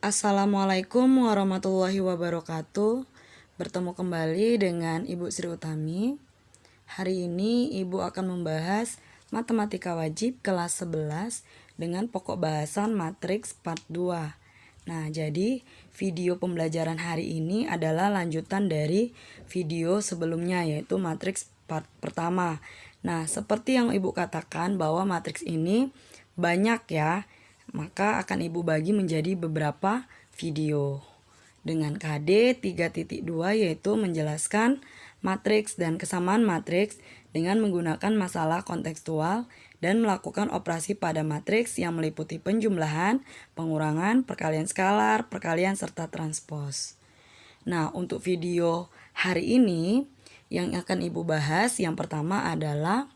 Assalamualaikum warahmatullahi wabarakatuh. Bertemu kembali dengan Ibu Sri Utami. Hari ini Ibu akan membahas Matematika Wajib kelas 11 dengan pokok bahasan matriks part 2. Nah, jadi video pembelajaran hari ini adalah lanjutan dari video sebelumnya, yaitu matriks part pertama. Nah, seperti yang Ibu katakan bahwa matriks ini banyak ya, maka akan Ibu bagi menjadi beberapa video dengan KD 3.2, yaitu menjelaskan matriks dan kesamaan matriks dengan menggunakan masalah kontekstual dan melakukan operasi pada matriks yang meliputi penjumlahan, pengurangan, perkalian skalar, perkalian, serta transpos. Nah, untuk video hari ini yang akan Ibu bahas yang pertama adalah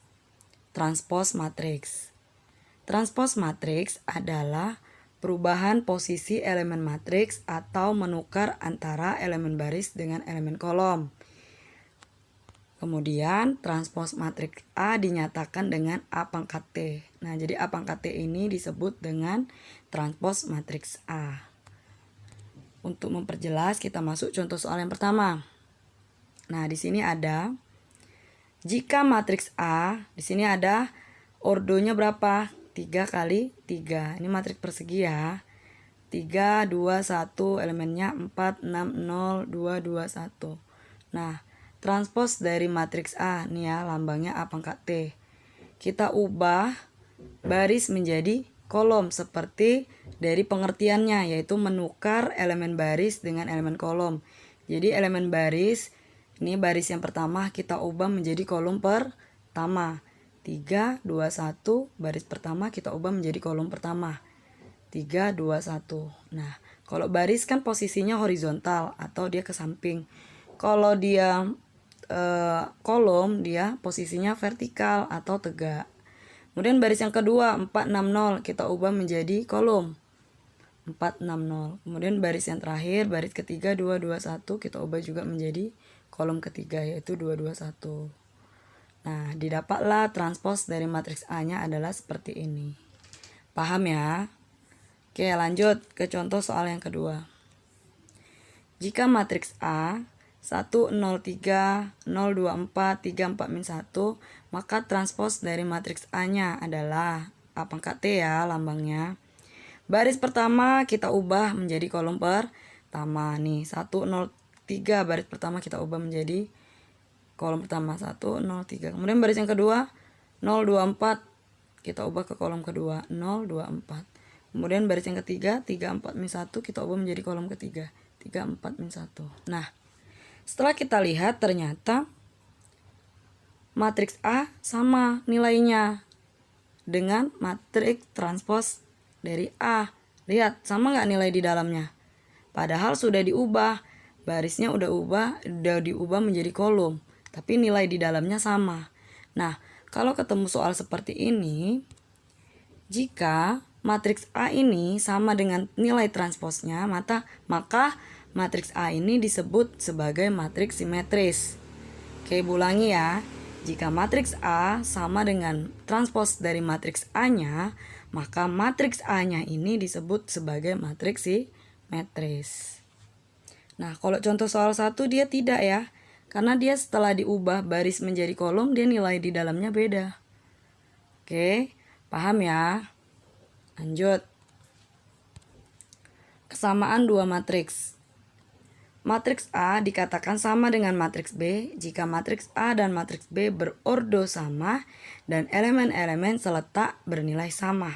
transpos matriks. Transpos matriks adalah perubahan posisi elemen matriks atau menukar antara elemen baris dengan elemen kolom. Kemudian transpos matriks A dinyatakan dengan A pangkat T. Nah, jadi A pangkat T ini disebut dengan transpos matriks A. Untuk memperjelas, kita masuk contoh soal yang pertama. Nah, di sini ada jika matriks A, di sini ada ordonya berapa? 3 kali 3. Ini matriks persegi ya. 3, 2, 1, elemennya 4, 6, 0, 2, 2, 1. Nah, transpos dari matriks A, nih ya, lambangnya A pangkat T. Kita ubah baris menjadi kolom seperti dari pengertiannya, yaitu menukar elemen baris dengan elemen kolom. Jadi elemen baris, ini baris yang pertama kita ubah menjadi kolom pertama. 3, 2, 1, baris pertama kita ubah menjadi kolom pertama. 3, 2, 1. Nah, kalau baris kan posisinya horizontal atau dia ke samping. Kalau dia kolom, dia posisinya vertikal atau tegak. Kemudian baris yang kedua 4, 6, 0 kita ubah menjadi kolom 4, 6, 0. Kemudian baris yang terakhir, baris ketiga 2, 2, 1 kita ubah juga menjadi kolom ketiga, yaitu 2, 2, 1. Nah, didapatlah transpos dari matriks A-nya adalah seperti ini. Paham ya? Oke, lanjut ke contoh soal yang kedua. Jika matriks A 1, 0, 3, 0, 2, 4, 3, 4, min 1, maka transpos dari matriks A-nya adalah A pangkat T ya lambangnya. Baris pertama kita ubah menjadi kolom pertama. Nih, 1, 0, 3, baris pertama kita ubah menjadi kolom pertama 1, 0, 3. Kemudian baris yang kedua 0, 2, 4 kita ubah ke kolom kedua 0, 2, 4. Kemudian baris yang ketiga 3, 4, min 1 kita ubah menjadi kolom ketiga 3, 4, min 1. Nah, setelah kita lihat ternyata matriks A sama nilainya dengan matriks transpos dari A. Lihat, sama nggak nilai di dalamnya? Padahal sudah diubah, barisnya udah diubah menjadi kolom, tapi nilai di dalamnya sama. Nah, kalau ketemu soal seperti ini, jika matriks A ini sama dengan nilai transposnya, maka matriks A ini disebut sebagai matriks simetris. Oke, ulangi ya. Jika matriks A sama dengan transpos dari matriks A-nya, maka matriks A-nya ini disebut sebagai matriks simetris. Nah, kalau contoh soal 1 dia tidak ya. Karena dia setelah diubah baris menjadi kolom, dia nilai di dalamnya beda. Oke, paham ya? Lanjut. Kesamaan dua matriks. Matriks A dikatakan sama dengan matriks B jika matriks A dan matriks B berordo sama dan elemen-elemen seletak bernilai sama.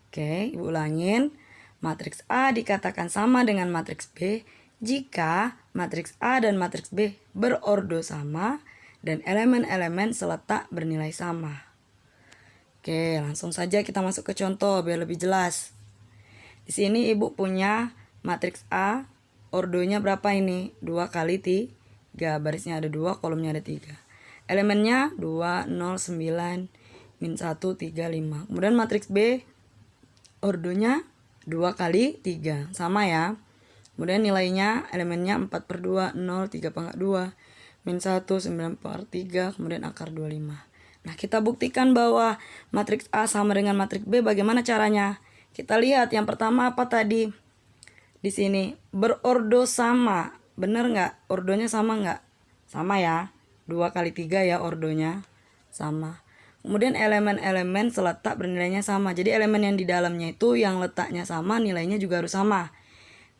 Oke, Ibu ulangin. Matriks A dikatakan sama dengan matriks B jika matriks A dan matriks B berordo sama dan elemen-elemen seletak bernilai sama. Oke, langsung saja kita masuk ke contoh biar lebih jelas. Di sini Ibu punya matriks A, ordonya berapa ini? 2 kali 3, barisnya ada 2, kolomnya ada 3. Elemennya 2, 0, 9, min 1, 3, 5. Kemudian matriks B, ordonya 2 kali 3, sama ya. Kemudian nilainya, elemennya 4 per 2, 0, 3 pangkat 2, min 1, 9 per 3, kemudian akar 25. Nah, kita buktikan bahwa matriks A sama dengan matriks B. Bagaimana caranya? Kita lihat yang pertama apa tadi? di sini berordo sama. Bener nggak? Ordonya sama nggak? Sama ya. 2 kali 3 ya ordonya. Sama. Kemudian elemen-elemen seletak bernilainya sama. Jadi elemen yang di dalamnya itu yang letaknya sama, nilainya juga harus sama.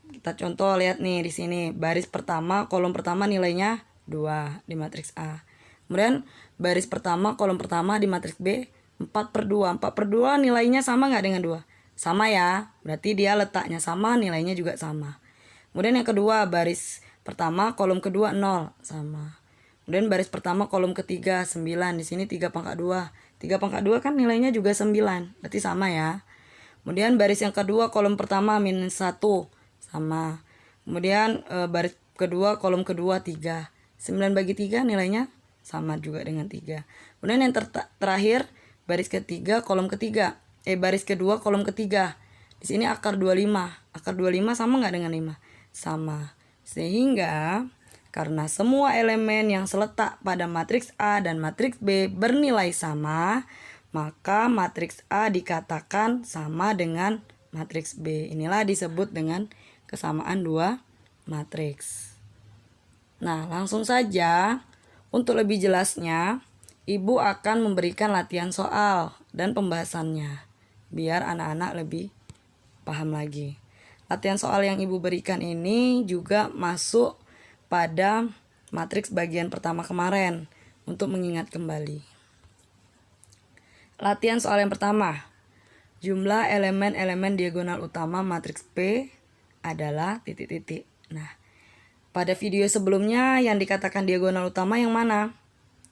Kita contoh lihat nih di sini. Baris pertama, kolom pertama nilainya 2 di matriks A. Kemudian baris pertama, kolom pertama di matriks B 4/2. 4/2 nilainya sama nggak dengan 2? Sama ya. Berarti dia letaknya sama, nilainya juga sama. Kemudian yang kedua, baris pertama, kolom kedua 0. Sama. Kemudian baris pertama, kolom ketiga 9. Di sini 3/2. 3/2 kan nilainya juga 9. Berarti sama ya. Kemudian baris yang kedua, kolom pertama -1. Sama. Kemudian baris kedua, kolom kedua 3. 9 bagi 3 nilainya sama juga dengan 3. Kemudian yang terakhir, baris ketiga, kolom ketiga. Baris kedua, kolom ketiga. Di sini akar 25. Akar 25 sama nggak dengan 5? Sama. Sehingga karena semua elemen yang seletak pada matriks A dan matriks B bernilai sama, maka matriks A dikatakan sama dengan matriks B. Inilah disebut dengan kesamaan dua matriks. Nah, langsung saja untuk lebih jelasnya, Ibu akan memberikan latihan soal dan pembahasannya biar anak-anak lebih paham lagi. Latihan soal yang Ibu berikan ini juga masuk pada matriks bagian pertama kemarin untuk mengingat kembali. Latihan soal yang pertama. Jumlah elemen-elemen diagonal utama matriks P adalah titik-titik. Nah, pada video sebelumnya yang dikatakan diagonal utama yang mana?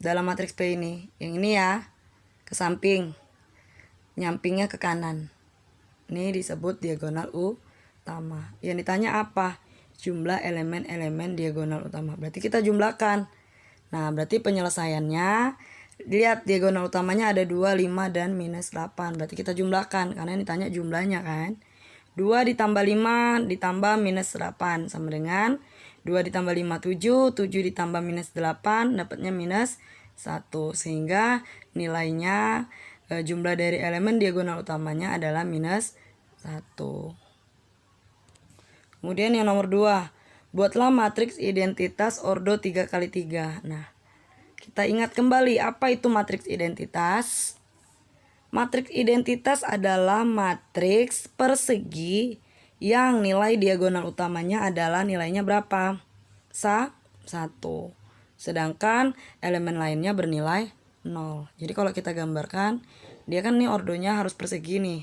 Dalam matriks P ini. Yang ini ya, ke samping. Nyampingnya ke kanan. Ini disebut diagonal utama. Yang ditanya apa? Jumlah elemen-elemen diagonal utama. Berarti kita jumlahkan. Nah, berarti penyelesaiannya, lihat diagonal utamanya ada 2, 5, dan -8. Berarti kita jumlahkan, karena ini ditanya jumlahnya kan. 2 ditambah 5 ditambah -8 sama dengan 2 ditambah 5, 7. 7 ditambah -8 dapatnya -1. Sehingga nilainya jumlah dari elemen diagonal utamanya adalah -1. Kemudian yang nomor 2, buatlah matriks identitas ordo 3 kali 3. Nah, kita ingat kembali apa itu matriks identitas. Matriks identitas adalah matriks persegi yang nilai diagonal utamanya adalah nilainya berapa? 1. Sedangkan elemen lainnya bernilai 0. Jadi kalau kita gambarkan, dia kan nih ordonya harus persegi nih.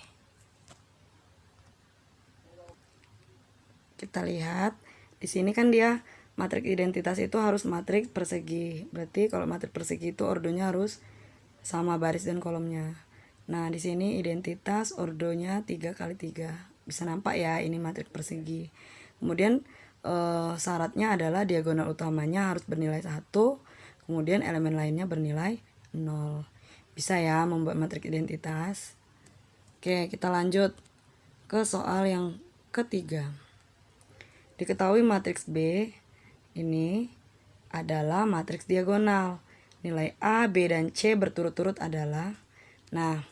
Kita lihat di sini kan dia matriks identitas itu harus matriks persegi. Berarti kalau matriks persegi itu ordonya harus sama baris dan kolomnya. Nah, di sini identitas ordonya 3 kali 3. Bisa nampak ya, ini matriks persegi. Kemudian syaratnya adalah diagonal utamanya harus bernilai 1. Kemudian elemen lainnya bernilai 0. Bisa ya membuat matriks identitas. Oke, kita lanjut ke soal yang ketiga. Diketahui matriks B ini adalah matriks diagonal. Nilai A, B, dan C berturut-turut adalah. Nah,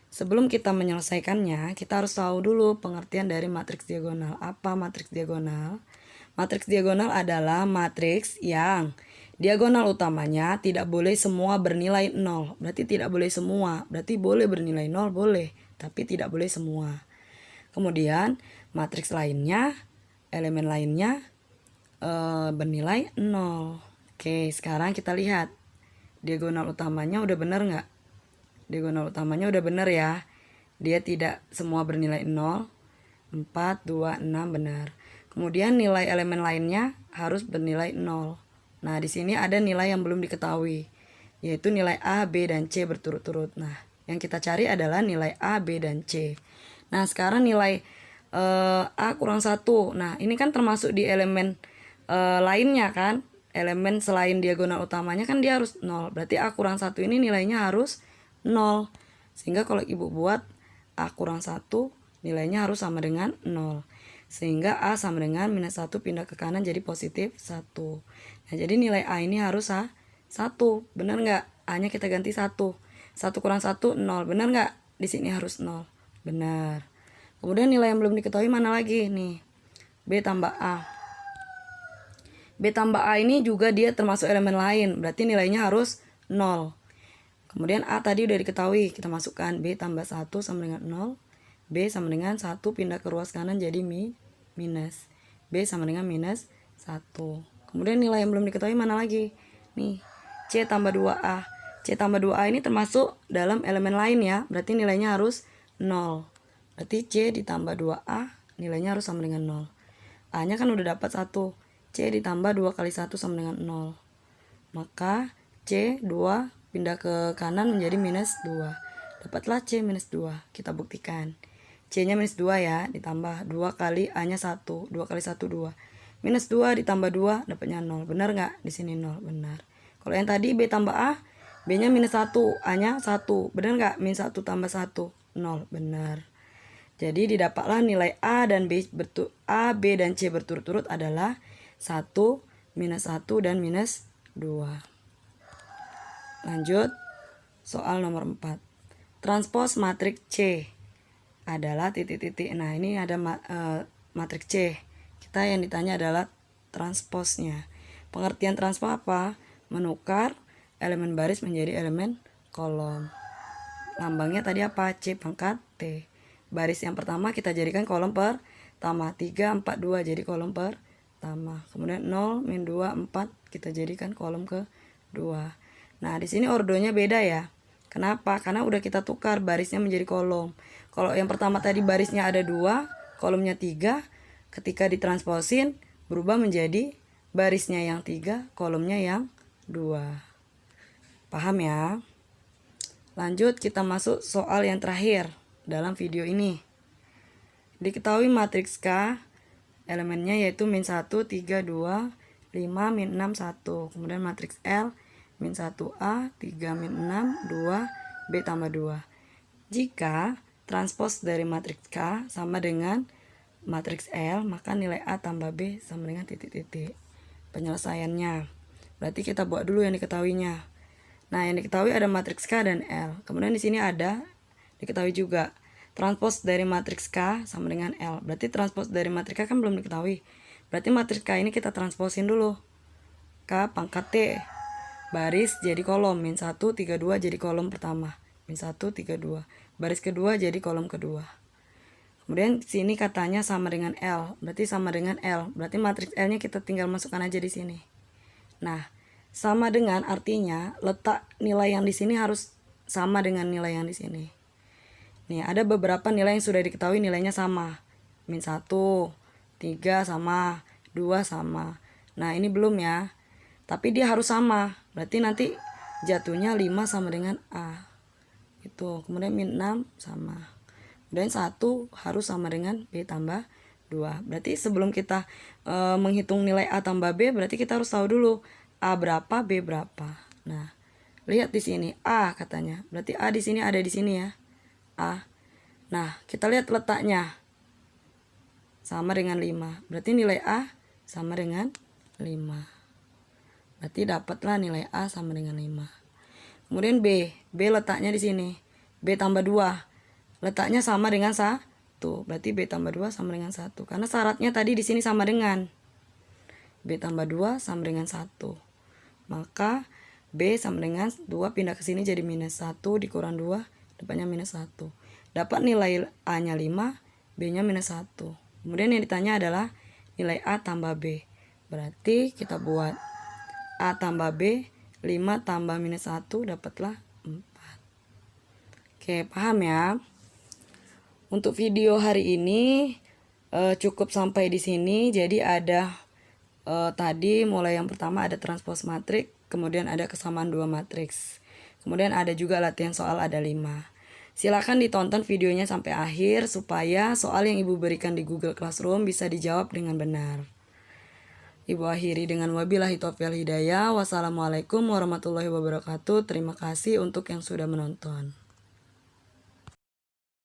sebelum kita menyelesaikannya, kita harus tahu dulu pengertian dari matriks diagonal. Apa matriks diagonal? Matriks diagonal adalah matriks yang diagonal utamanya tidak boleh semua bernilai 0. Berarti tidak boleh semua. Berarti boleh bernilai 0, boleh. Tapi tidak boleh semua. Kemudian matriks lainnya, elemen lainnya bernilai 0. Oke, sekarang kita lihat. Diagonal utamanya udah bener nggak? Diagonal utamanya udah bener ya. Dia tidak semua bernilai 0. 4, 2, 6 benar. Kemudian nilai elemen lainnya harus bernilai 0. Nah, di sini ada nilai yang belum diketahui, yaitu nilai A, B, dan C berturut-turut. Nah, yang kita cari adalah nilai A, B, dan C. Nah, sekarang nilai A kurang 1. Nah, ini kan termasuk di elemen lainnya kan. Elemen selain diagonal utamanya kan dia harus 0. Berarti A kurang 1 ini nilainya harus 0. Sehingga kalau Ibu buat A kurang 1 nilainya harus sama dengan 0. Sehingga A sama dengan -1 pindah ke kanan jadi positif 1. Nah, jadi nilai A ini harus 1. Benar nggak? A-nya kita ganti 1. 1 kurang 1, 0. Benar nggak? Di sini harus 0. Benar. Kemudian nilai yang belum diketahui mana lagi nih? B tambah A. B tambah A ini juga dia termasuk elemen lain, berarti nilainya harus 0. Kemudian A tadi udah diketahui, kita masukkan B tambah 1 sama dengan 0. B sama dengan 1 pindah ke ruas kanan jadi minus. B sama dengan minus 1. Kemudian nilai yang belum diketahui mana lagi? Nih, C tambah 2A. C tambah 2A ini termasuk dalam elemen lain ya, berarti nilainya harus 0. Berarti C ditambah 2A nilainya harus sama dengan 0. A-nya kan udah dapat 1. C ditambah 2 kali 1 sama dengan 0. Maka C 2 pindah ke kanan menjadi minus 2. Dapatlah C minus 2. Kita buktikan. C-nya minus 2 ya, ditambah 2 kali A-nya 1. 2 kali 1, 2. Minus 2 ditambah 2, dapatnya 0. Benar nggak? Di sini 0, benar. Kalau yang tadi B tambah A, B-nya minus 1, A-nya 1. Benar nggak? Minus 1 tambah 1, 0. Benar. Jadi didapatlah nilai A, B, dan C berturut-turut adalah 1, minus 1, dan minus 2. Lanjut, soal nomor 4. Transpos matriks C adalah titik-titik. Nah, ini ada matriks C. Kita yang ditanya adalah transposnya. Pengertian transpos apa? Menukar elemen baris menjadi elemen kolom. Lambangnya tadi apa? C pangkat T. Baris yang pertama kita jadikan kolom pertama. 3, 4, 2 jadi kolom pertama. Kemudian 0, min 2, 4 kita jadikan kolom kedua. Nah, di sini ordonya beda ya. Kenapa? Karena udah kita tukar barisnya menjadi kolom. Kalau yang pertama tadi barisnya ada 2, kolomnya 3, ketika ditransposin berubah menjadi barisnya yang 3, kolomnya yang 2. Paham ya? Lanjut kita masuk soal yang terakhir dalam video ini. Diketahui matriks K elemennya yaitu min 1, 3, 2, 5, min 6, 1. Kemudian matriks L min 1A, 3, min 6, 2, B tambah 2. Jika transpos dari matriks K sama dengan matriks L, maka nilai A tambah B sama dengan titik-titik. Penyelesaiannya. Berarti kita buat dulu yang diketahuinya. Nah, yang diketahui ada matriks K dan L. Kemudian di sini ada diketahui juga transpos dari matriks K sama dengan L. Berarti transpos dari matriks K kan belum diketahui. Berarti matriks K ini kita transposin dulu. K pangkat T. Baris jadi kolom. Min 1, 3, 2 jadi kolom pertama. Min 1, 3, 2. Baris kedua jadi kolom kedua. Kemudian sini katanya sama dengan L. Berarti sama dengan L. Berarti matriks L-nya kita tinggal masukkan aja di sini. Nah, sama dengan artinya letak nilai yang di sini harus sama dengan nilai yang di sini. Nih, ada beberapa nilai yang sudah diketahui nilainya sama. Min 1, 3 sama, 2 sama. Nah, ini belum ya. Tapi dia harus sama. Berarti nanti jatuhnya 5 sama dengan A. Itu. Kemudian min 6 sama. Dan 1 harus sama dengan B tambah 2. Berarti sebelum kita menghitung nilai A tambah B, berarti kita harus tahu dulu A berapa, B berapa. Nah, lihat di sini A katanya. Berarti A di sini ada di sini ya. A. Nah, kita lihat letaknya. Sama dengan 5. Berarti nilai A sama dengan 5. Berarti dapatlah nilai A sama dengan 5. Kemudian B. B letaknya di sini. B tambah 2. Letaknya sama dengan 1. Berarti B tambah 2 sama dengan 1. Karena syaratnya tadi di sini sama dengan. B tambah 2 sama dengan 1. Maka B sama dengan 2 pindah ke sini jadi minus 1 dikurang 2. Dapatnya minus 1. Dapat nilai A-nya 5. B-nya minus 1. Kemudian yang ditanya adalah nilai A tambah B. Berarti kita buat A tambah B, 5 tambah minus 1 dapatlah 4. Oke, paham ya? Untuk video hari ini cukup sampai di sini. Jadi ada tadi mulai yang pertama ada transpos matriks, kemudian ada kesamaan dua matriks. Kemudian ada juga latihan soal ada 5. Silakan ditonton videonya sampai akhir supaya soal yang Ibu berikan di Google Classroom bisa dijawab dengan benar. Ibu akhiri dengan wabillahi taufiq wal hidayah. Wassalamualaikum warahmatullahi wabarakatuh. Terima kasih untuk yang sudah menonton.